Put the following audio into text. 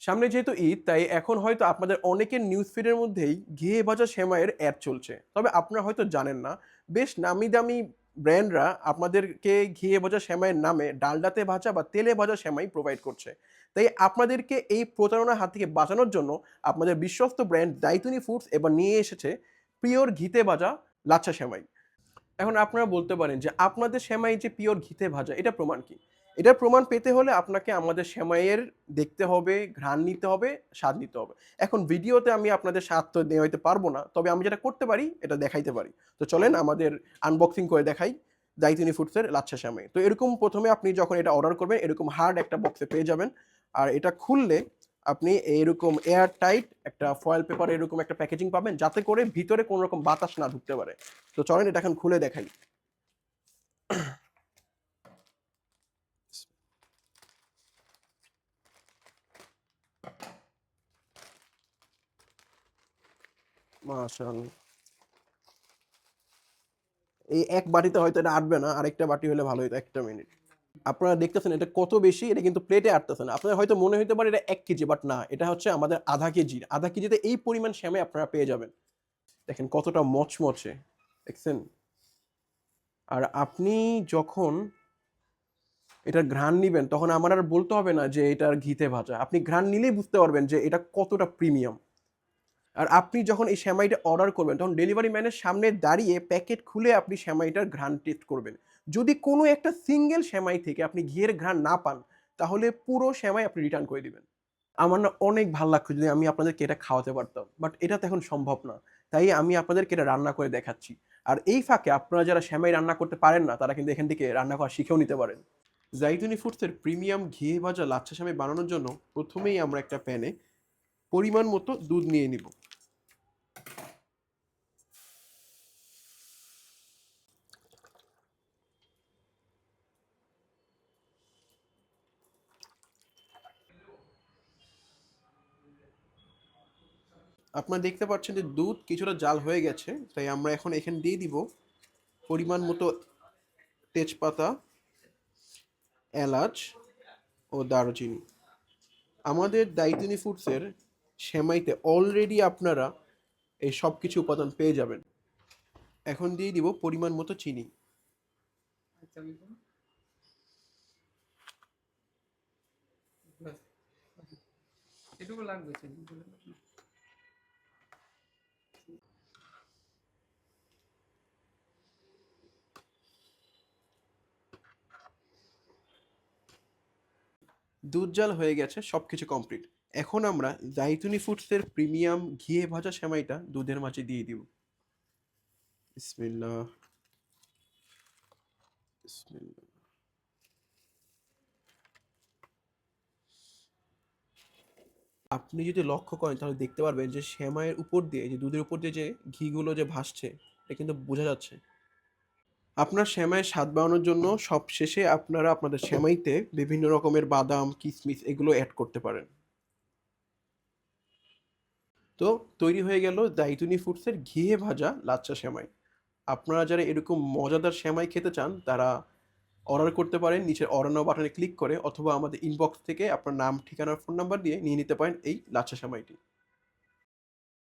সামনে যেহেতু ঈদ তাই এখন হয়তো আপনাদের অনেকের নিউজ ফিডের মধ্যেই ঘি ভাজা সেমাইয়ের অ্যাড চলছে। তবে আপনারা হয়তো জানেন না, বেশ নামি দামি ব্র্যান্ডরা আপনাদেরকে ঘি ভাজা সেমাইয়ের নামে ডালডাতে ভাজা বা তেলে ভাজা সেমাই প্রোভাইড করছে। তাই আপনাদেরকে এই প্রতারণার হাত থেকে বাঁচানোর জন্য আপনাদের বিশ্বস্ত ব্র্যান্ড দাইতুনি ফুডস এবার নিয়ে এসেছে পিওর ঘিতে ভাজা লাচ্ছা সেমাই। এখন আপনারা বলতে পারেন যে আপনাদের সেমাই যে পিওর ঘিতে ভাজা এটার প্রমাণ কি? এটার প্রমাণ পেতে হলে আপনাকে আমাদের সেমাইয়ের দেখতে হবে, ঘ্রাণ নিতে হবে, স্বাদ নিতে হবে। এখন ভিডিওতে আমি আপনাদের স্বাদ তো নেওয়াইতে পারবো না। তবে আমি যেটা করতে পারি এটা দেখাইতে পারি। তো চলেন আমাদের আনবক্সিং করে দেখাই দাইতুনি ফুডসের লাচ্ছা সেমাই। তো এরকম ১ম এ আপনি যখন এটা অর্ডার করবেন এরকম হার্ড একটা বক্সে পেয়ে যাবেন। আর এটা খুললে আপনি এইরকম এয়ার টাইট একটা ফয়েল পেপার এরকম একটা প্যাকেজিং পাবেন যাতে করে ভিতরে কোনো রকম বাতাস না ঢুকতে পারে। তো চলেন এটা এখন খুলে দেখাই। মাশাআল্লাহ। এই এক বাটিতে হয়তো এটা আটবে না। আরেকটা বাটি হলে ভালো হইতো। ১ টা মিনিট। আপনারা দেখতেছেন এটা কত বেশি, এটা কিন্তু প্লেটে আটতেছে না। আপনাদের হয়তো মনে হইতে পারে এটা ১ কেজি, বাট না। এটা হচ্ছে আমাদের ০.৫ কেজি। ০.৫ কেজিতে এই পরিমাণ সেমাই আপনারা পেয়ে যাবেন। দেখেন কতটা মচমচে। দেখছেন? আর আপনি যখন এটার ঘ্রাণ নিবেন তখন আমার আর বলতে হবে না যে এটার ঘিতে ভাজা। আপনি ঘ্রাণ নিলেই বুঝতে পারবেন যে এটা কতটা প্রিমিয়াম। আর আপনি যখন এই সেমাইটা অর্ডার করবেন তখন ডেলিভারি ম্যানের সামনে দাঁড়িয়ে প্যাকেট খুলে আপনি সেমাইটার ঘ্রাণ টেস্ট করবেন। যদি কোনো একটা সিঙ্গেল সেমাই থেকে আপনি ঘিয়ের ঘ্রাণ না পান, তাহলে পুরো সেমাই আপনি রিটার্ন করে দিবেন। আমার না অনেক ভাল লাগতো যদি আমি আপনাদেরকে এটা খাওয়াতে পারতাম। বাট এটা তো এখন সম্ভব না। তাই আমি আপনাদেরকে এটা রান্না করে দেখাচ্ছি। আর এই ফাঁকে আপনারা যারা সেমাই রান্না করতে পারেন না, তারা কিন্তু এখান থেকে রান্না করা শিখেও নিতে পারেন। জাইতুনি ফুডসের প্রিমিয়াম ঘি ভাজা লাচ্ছা সেমাই বানানোর জন্য ১ম এই আমরা একটা প্যানে পরিমাণ মতো দুধ নিয়ে নিব। আপনারা দেখতে পাচ্ছেন যে দুধ কিছুটা জাল হয়ে গেছে। তাই আমরা এখন এখানে দিয়ে দিব পরিমাণ মতো তেজপাতা, এলাচ ও দারুচিনি। আমাদের দাইতুনি ফুডসের সেমাইতে অলরেডি আপনারা এই সব কিছু উপাদান পেয়ে যাবেন। এখন দিয়ে দিব পরিমাণ মতো চিনি। এটুকু লাগবে। দুধ জাল হয়ে গেছে, সবকিছু কমপ্লিট। এখন আমরা দাইতুনি ফুডসের প্রিমিয়াম ঘিয়ে ভাজা সেমাইটা দুধের মাঝে দিয়ে দিব। বিসমিল্লাহ, বিসমিল্লাহ। আপনি যদি লক্ষ্য করেন তাহলে দেখতে পারবেন যে সেমাইয়ের উপর দিয়ে, যে দুধের উপর দিয়ে যে ঘিগুলো যে ভাসছে, এটা কিন্তু বোঝা যাচ্ছে। আপনার সেমাইয়ের স্বাদ বাড়ানোর জন্য সবশেষে আপনারা আপনাদের সেমাইতে বিভিন্ন রকমের বাদাম, কিশমিশ এগুলো এড করতে পারেন। তো তৈরি হয়ে গেল দাইতুনি ফুডসের ঘিয়ে ভাজা লাচ্ছা সেমাই। আপনারা যারা এরকম মজাদার সেমাই খেতে চান তারা অর্ডার করতে পারেন নিচের অর্ডার নাও বাটনে ক্লিক করে, অথবা আমাদের ইনবক্স থেকে আপনার নাম, ঠিকানা, ফোন নাম্বার দিয়ে নিয়ে নিতে পারেন এই লাচ্ছা সেমাইটি।